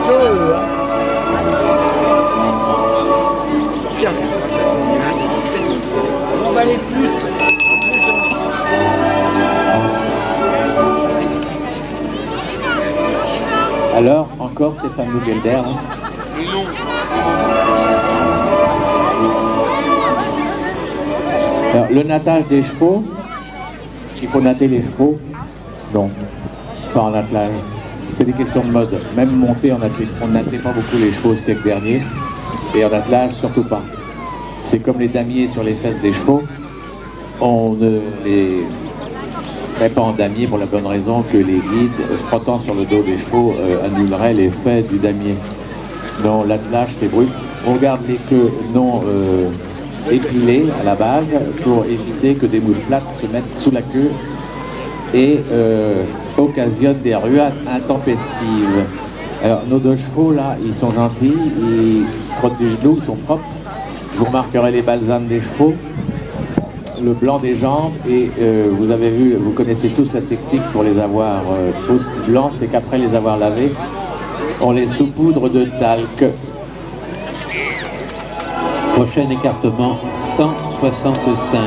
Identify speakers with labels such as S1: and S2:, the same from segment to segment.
S1: On va aller plus.
S2: Alors, encore cette fameux Gelder. Hein. Alors, le nattage des chevaux, il faut natter les chevaux, donc pas en attelage. C'est des questions de mode. Même monter, on n'attelait pas beaucoup les chevaux au siècle dernier, et en attelage, surtout pas. C'est comme les damiers sur les fesses des chevaux, on ne les met pas en damier pour la bonne raison que les guides frottant sur le dos des chevaux annuleraient l'effet du damier. Donc l'attelage c'est brut. On garde les queues non épilées à la base pour éviter que des mouches plates se mettent sous la queue et occasionnent des ruades intempestives. Alors nos deux chevaux là, ils sont gentils, ils trottent du genou, ils sont propres. Vous remarquerez les balsames des chevaux, le blanc des jambes, et vous avez vu, vous connaissez tous la technique pour les avoir aussi blancs, c'est qu'après les avoir lavés, on les saupoudre de talc.
S3: Prochain écartement, 165.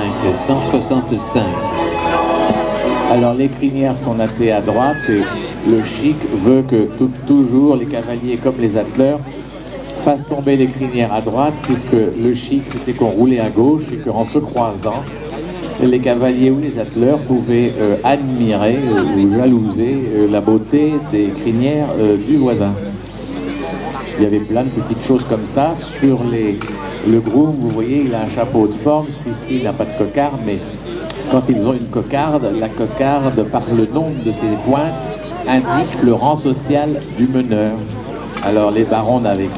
S2: Alors les crinières sont nattées à droite et le chic veut que toujours les cavaliers comme les atteleurs fassent tomber les crinières à droite, puisque le chic c'était qu'on roulait à gauche et qu'en se croisant, les cavaliers ou les atteleurs pouvaient admirer ou jalouser la beauté des crinières du voisin. Il y avait plein de petites choses comme ça. Sur le groom, vous voyez, il a un chapeau de forme, celui-ci n'a pas de cocarde, mais quand ils ont une cocarde, la cocarde, par le nombre de ses pointes, indique le rang social du meneur. Alors les barons avaient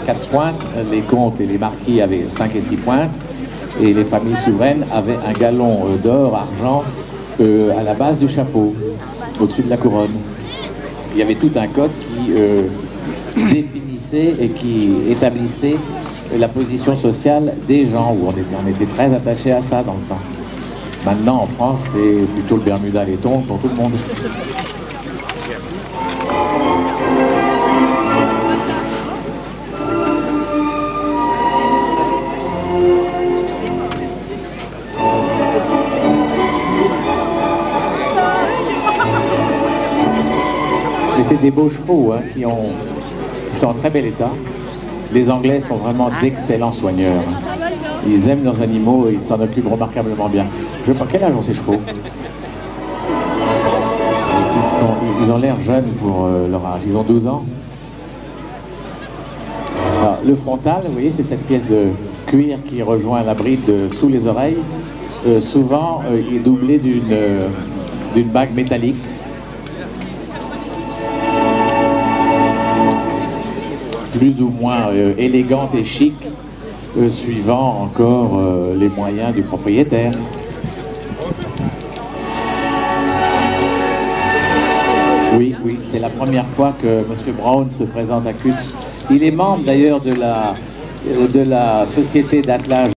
S2: 4 pointes, les comtes et les marquis avaient 5 et 6 pointes, et les familles souveraines avaient un galon d'or, argent, à la base du chapeau, au-dessus de la couronne. Il y avait tout un code qui définissait et qui établissait la position sociale des gens, où on était très attachés à ça dans le temps. Maintenant, en France, c'est plutôt le Bermuda laiton pour tout le monde. Mais c'est des beaux chevaux hein, qui sont en très bel état. Les Anglais sont vraiment d'excellents soigneurs. Ils aiment leurs animaux et ils s'en occupent remarquablement bien. Je sais pas quel âge ont ces chevaux. Ils ont l'air jeunes pour leur âge. Ils ont 12 ans. Alors, le frontal, vous voyez, c'est cette pièce de cuir qui rejoint la bride sous les oreilles. Souvent, il est doublé d'une bague métallique. Plus ou moins élégante et chic, suivant encore les moyens du propriétaire. Oui, c'est la première fois que M. Brown se présente à Kutch. Il est membre d'ailleurs de la société d'attelage